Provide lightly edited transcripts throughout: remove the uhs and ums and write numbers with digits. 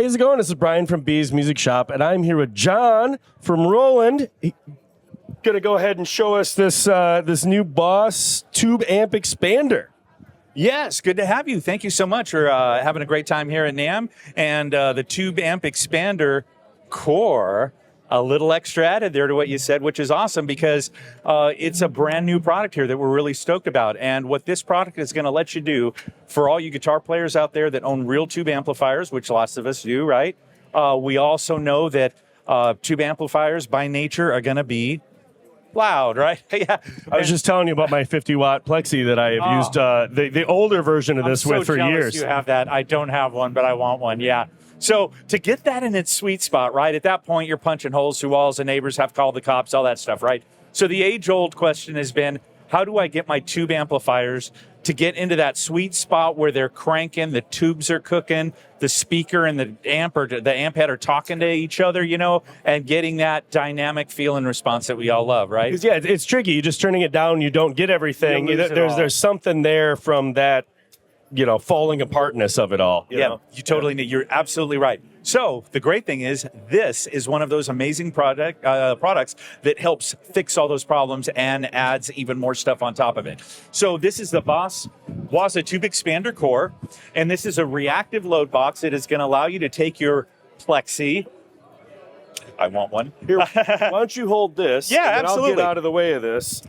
Hey, how's it going? This is Brian from B's Music Shop, and I'm here with John from Roland. He's going to go ahead and show us this new Boss tube amp expander. Yes, good to have you. Thank you so much for having a great time here at NAMM. And the tube amp expander core, a little extra added there to what you said, which is awesome because it's a brand new product here that we're really stoked about. And what this product is going to let you do for all you guitar players out there that own real tube amplifiers, which lots of us do, right? We also know that tube amplifiers by nature are going to be loud, right? Yeah. I was just telling you about my 50-watt Plexi that I have used the older version of this with for years. You have that. I don't have one, but I want one. Yeah. So to get that in its sweet spot, right? At that point, you're punching holes through walls, and neighbors have called the cops, all that stuff, right? So the age-old question has been, how do I get my tube amplifiers to get into that sweet spot where they're cranking, the tubes are cooking, the speaker and the amp head are talking to each other, you know, and getting that dynamic feel and response that we all love, right? Yeah, it's tricky. You're just turning it down, you don't get everything. There's something there from that, you know, falling apartness of it all. You totally need. You're absolutely right. So the great thing is, this is one of those amazing products that helps fix all those problems and adds even more stuff on top of it. So this is the Boss Waza Tube Expander Core, and this is a reactive load box that is going to allow you to take your Plexi. I want one. Here, why don't you hold this? Yeah, and absolutely. I'll get out of the way of this.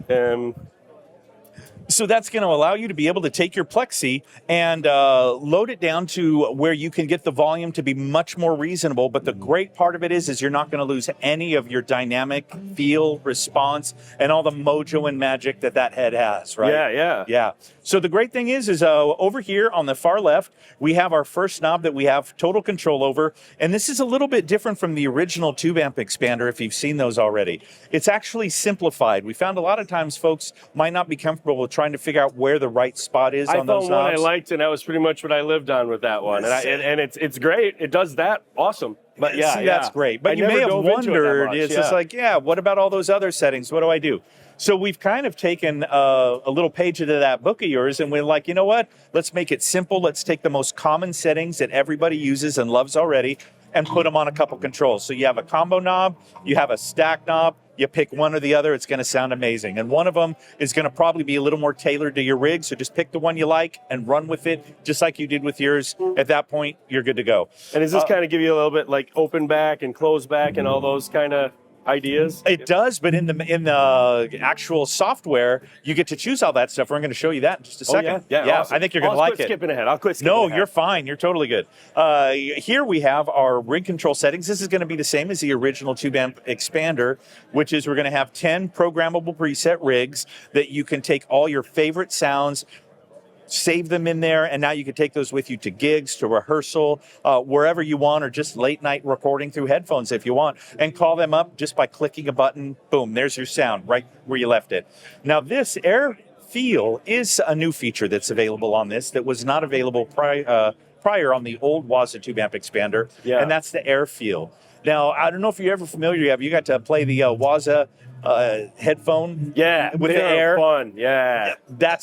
So that's going to allow you to be able to take your Plexi and load it down to where you can get the volume to be much more reasonable. But the great part of it is you're not going to lose any of your dynamic feel, response, and all the mojo and magic that head has, right? Yeah. So the great thing is over here on the far left, we have our first knob that we have total control over. And this is a little bit different from the original tube amp expander, if you've seen those already. It's actually simplified. We found a lot of times folks might not be comfortable with trying to figure out where the right spot is on those knobs. I found one I liked, and that was pretty much what I lived on with that one. And it's great. It does that. Awesome. But that's great. But you may have wondered, it's just like, what about all those other settings? What do I do? So we've kind of taken a little page into that book of yours, and we're like, you know what? Let's make it simple. Let's take the most common settings that everybody uses and loves already and put them on a couple controls. So you have a combo knob, you have a stack knob, you pick one or the other, it's going to sound amazing. And one of them is going to probably be a little more tailored to your rig, so just pick the one you like and run with it, just like you did with yours. At that point, you're good to go. And does this kind of give you a little bit like open back and close back and all those kind of ideas? It does, but in the actual software, you get to choose all that stuff. We're going to show you that in just a second. Yeah, awesome. I think you're going to like it. I'll quit skipping ahead. No, you're fine. You're totally good. Here we have our rig control settings. This is going to be the same as the original tube amp expander, which is we're going to have 10 programmable preset rigs that you can take all your favorite sounds, save them in there, and now you can take those with you to gigs, to rehearsal, wherever you want, or just late night recording through headphones if you want, and call them up just by clicking a button. Boom, there's your sound right where you left it. Now this air feel is a new feature that's available on this that was not available prior on the old Waza tube amp expander, and that's the air feel. Now, I don't know if you're ever familiar, you got to play the Waza headphone with the air. Fun.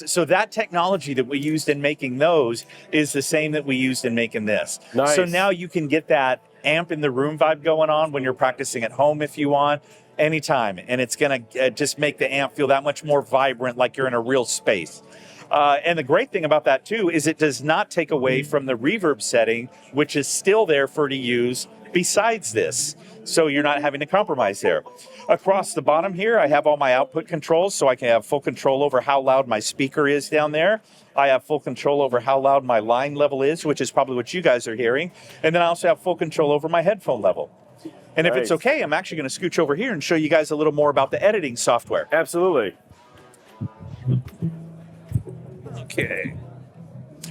So that technology that we used in making those is the same that we used in making this. Nice. So now you can get that amp in the room vibe going on when you're practicing at home if you want, anytime. And it's going to just make the amp feel that much more vibrant, like you're in a real space. And the great thing about that too is it does not take away from the reverb setting, which is still there for to use besides this. So you're not having to compromise there. Across the bottom here, I have all my output controls, so I can have full control over how loud my speaker is down there. I have full control over how loud my line level is, which is probably what you guys are hearing. And then I also have full control over my headphone level. And if it's okay, I'm actually going to scooch over here and show you guys a little more about the editing software. Absolutely. Okay.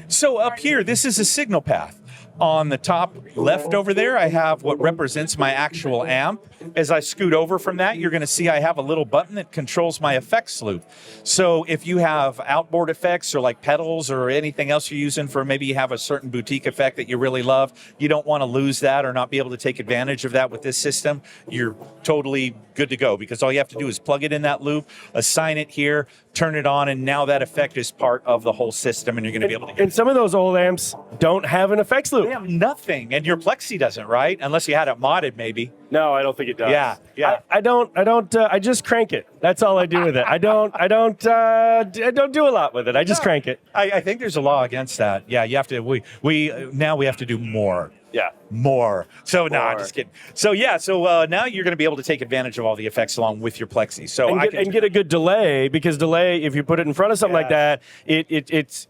So up here, this is a signal path. On the top left over there, I have what represents my actual amp. As I scoot over from that, you're going to see I have a little button that controls my effects loop. So if you have outboard effects or like pedals or anything else you're using for maybe you have a certain boutique effect that you really love, you don't want to lose that or not be able to take advantage of that with this system, you're totally good to go because all you have to do is plug it in that loop, assign it here, turn it on, and now that effect is part of the whole system, and you're going to be able to. And some of those old amps don't have an effects loop. They have nothing, and your Plexi doesn't, right? Unless you had it modded, maybe. No, I don't think it does. Yeah. I don't. I just crank it. That's all I do with it. I don't do a lot with it. I just crank it. I think there's a law against that. Yeah, you have to. We have to do more. Yeah. More. So no, I'm just kidding. So now you're going to be able to take advantage of all the effects along with your Plexi. So and get a good delay, because delay, if you put it in front of something like that, it's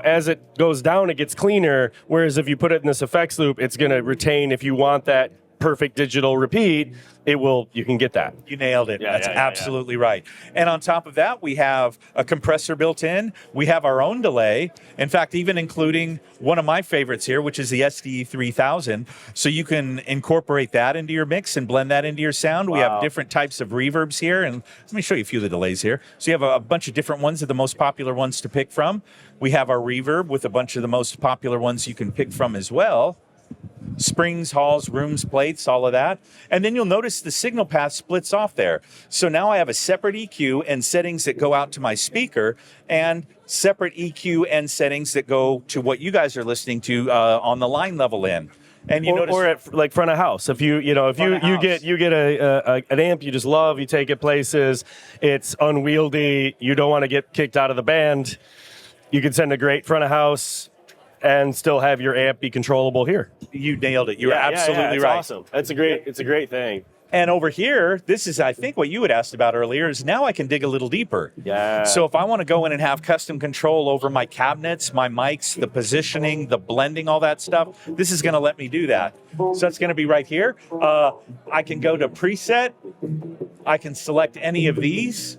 as it goes down, it gets cleaner. Whereas if you put it in this effects loop, it's going to retain. If you want that perfect digital repeat, you can get that. You nailed it. That's absolutely right. And on top of that, we have a compressor built in. We have our own delay. In fact, even including one of my favorites here, which is the SDE 3000. So you can incorporate that into your mix and blend that into your sound. Wow. We have different types of reverbs here. And let me show you a few of the delays here. So you have a bunch of different ones of the most popular ones to pick from. We have our reverb with a bunch of the most popular ones you can pick from as well. Springs, halls, rooms, plates, all of that. And then you'll notice the signal path splits off there. So now I have a separate EQ and settings that go out to my speaker, and separate EQ and settings that go to what you guys are listening to on the line level in. And you notice, or at like front of house. If you get an amp you just love, you take it places, it's unwieldy, you don't want to get kicked out of the band, you can send a great front of house and still have your amp be controllable here. You nailed it. You're absolutely it's right. Awesome. It's a great thing. And over here, this is, I think, what you had asked about earlier, is now I can dig a little deeper. Yeah. So if I want to go in and have custom control over my cabinets, my mics, the positioning, the blending, all that stuff, this is going to let me do that. So that's going to be right here. I can go to preset. I can select any of these.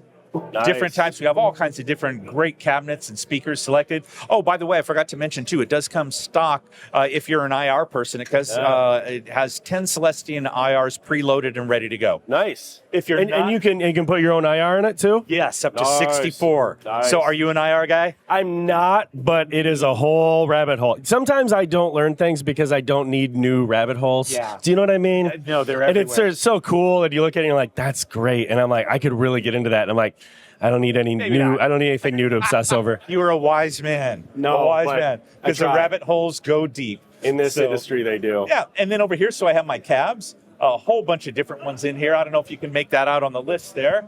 Nice. Different types. We have all kinds of different great cabinets and speakers selected. Oh, by the way, I forgot to mention too, it does come stock if you're an IR person. It has 10 Celestion IRs preloaded and ready to go. Nice. If you're and you can put your own IR in it too? Yes, up to Nice. 64. Nice. So are you an IR guy? I'm not, but it is a whole rabbit hole. Sometimes I don't learn things because I don't need new rabbit holes. Yeah. Do you know what I mean? No, they're and everywhere. it's so cool, and you look at it and you're like, that's great. And I'm like, I could really get into that. And I'm like, I don't need any new. I don't need anything new to obsess over. You are a wise man. No, a wise but man. I Because the try. rabbit holes go deep. In this industry, they do. Yeah, and then over here, so I have my cabs, a whole bunch of different ones in here. I don't know if you can make that out on the list there.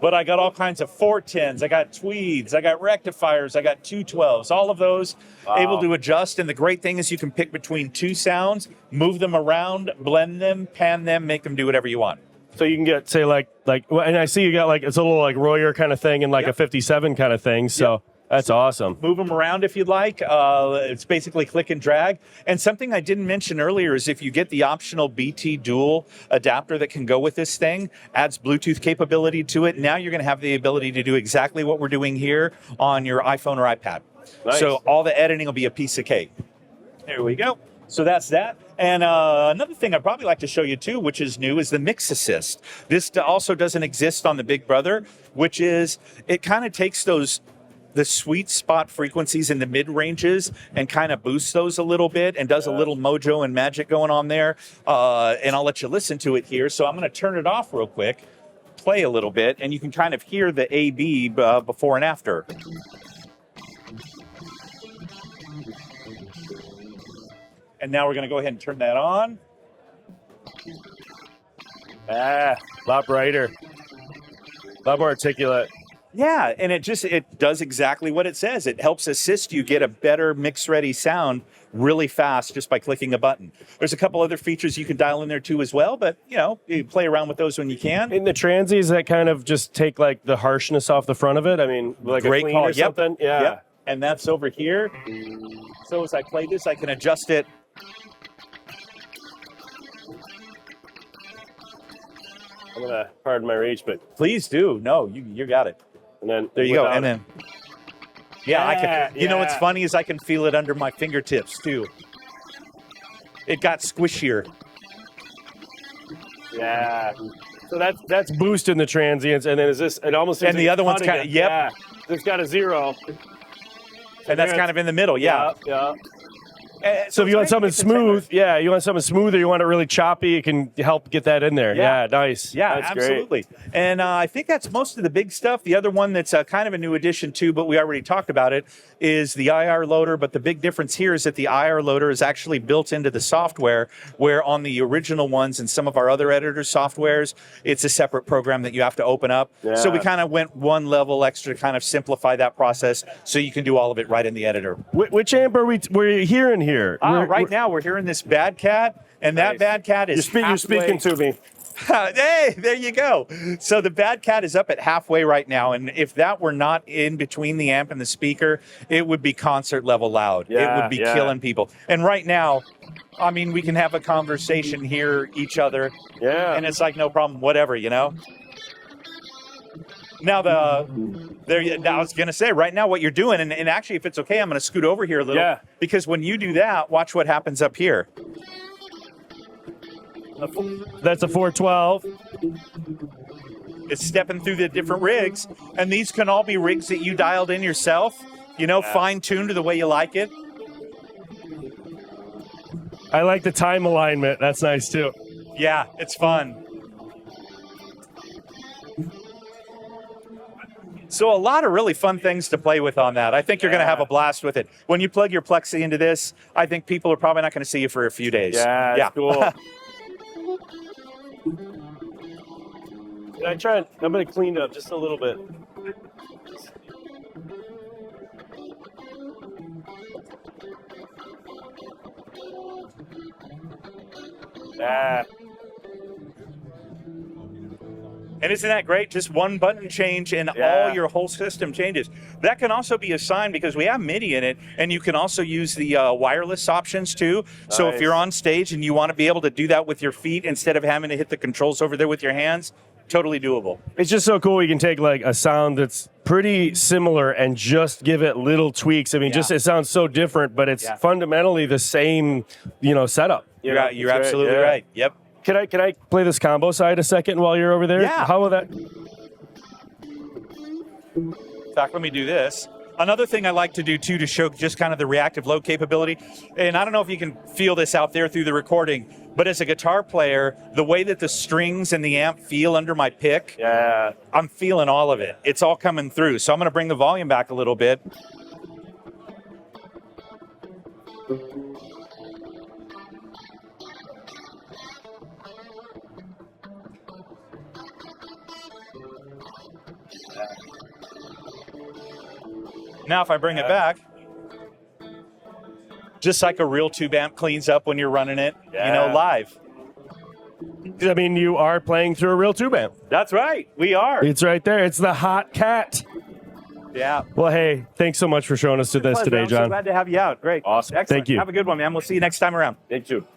But I got all kinds of 410s, I got tweeds, I got rectifiers, I got 212s, all of those able to adjust. And the great thing is you can pick between two sounds, move them around, blend them, pan them, make them do whatever you want. So you can get, say, and I see you got like, it's a little like Royer kind of thing and like a 57 kind of thing. So that's awesome. Move them around if you'd like. It's basically click and drag. And something I didn't mention earlier is if you get the optional BT dual adapter that can go with this thing, adds Bluetooth capability to it. Now you're going to have the ability to do exactly what we're doing here on your iPhone or iPad. Nice. So all the editing will be a piece of cake. There we go. So that's that. And another thing I'd probably like to show you too, which is new, is the Mix Assist. This also doesn't exist on the Big Brother, which is, it kind of takes the sweet spot frequencies in the mid ranges and kind of boosts those a little bit and does a little mojo and magic going on there. And I'll let you listen to it here. So I'm going to turn it off real quick, play a little bit, and you can kind of hear the AB before and after. And now we're going to go ahead and turn that on. A lot brighter, a lot more articulate. Yeah, and it does exactly what it says. It helps assist you get a better mix-ready sound really fast just by clicking a button. There's a couple other features you can dial in there too as well, but you play around with those when you can. In the transies, that kind of just take like the harshness off the front of it. I mean, like Great a clean call. or something. Yeah. Yep. And that's over here. So as I play this, I can adjust it. I'm gonna pardon my rage, but Please do. No, you got it. and then There you go. without- And then, I can. You know what's yeah. funny is I can feel it under my fingertips too. It got squishier. Yeah. So that's boosting the transients, and then is this? It almost seems And like the other one's cutting kinda- it. yep. Yeah. It's got a 0. And that's kind of in the middle. Yeah. Yeah. So if you want it's something making it smooth, yeah, you want something smooth, or you want it really choppy, it can help get that in there. Yeah, nice. Yeah, that's absolutely. Great. And I think that's most of the big stuff. The other one that's kind of a new addition too, but we already talked about it, is the IR loader. But the big difference here is that the IR loader is actually built into the software, where on the original ones and some of our other editor softwares, it's a separate program that you have to open up. Yeah. So we kind of went one level extra to kind of simplify that process so you can do all of it right in the editor. Which amp are we hearing here? Right now we're hearing this Bad Cat, and that Bad Cat is you're speaking to me. Hey, there you go. So the Bad Cat is up at halfway right now, and if that were not in between the amp and the speaker, it would be concert level loud. It would be killing people. And right now, I mean, we can have a conversation, hear each other, and it's like no problem, whatever, you know. Now I was gonna say right now what you're doing, and actually, if it's okay, I'm gonna scoot over here a little, because when you do that, watch what happens up here. That's a 412. It's stepping through the different rigs, and these can all be rigs that you dialed in yourself, you know, fine-tuned to the way you like it. I like the time alignment. That's nice too. Yeah, it's fun. So a lot of really fun things to play with on that. I think you're going to have a blast with it. When you plug your Plexi into this, I think people are probably not going to see you for a few days. Yeah, that's cool. I'm going to clean it up just a little bit. And isn't that great? Just one button change and all your whole system changes. That can also be assigned because we have MIDI in it, and you can also use the wireless options too. So if you're on stage and you want to be able to do that with your feet instead of having to hit the controls over there with your hands, totally doable. It's just so cool. You can take like a sound that's pretty similar and just give it little tweaks. I mean, just it sounds so different, but it's fundamentally the same, setup. You're absolutely right. Yep. Can I play this combo side a second while you're over there? Yeah. How will that? In fact, let me do this. Another thing I like to do too to show just kind of the reactive load capability, and I don't know if you can feel this out there through the recording, but as a guitar player, the way that the strings and the amp feel under my pick, I'm feeling all of it. It's all coming through. So I'm going to bring the volume back a little bit. Now if I bring it back, just like a real tube amp cleans up when you're running it, live. I mean, you are playing through a real tube amp. That's right. We are. It's right there. It's the hot cat. Yeah. Well, hey, thanks so much for showing us this today, I'm John. so glad to have you out. Great. Awesome. Excellent. Thank you. Have a good one, man. We'll see you next time around. Thank you.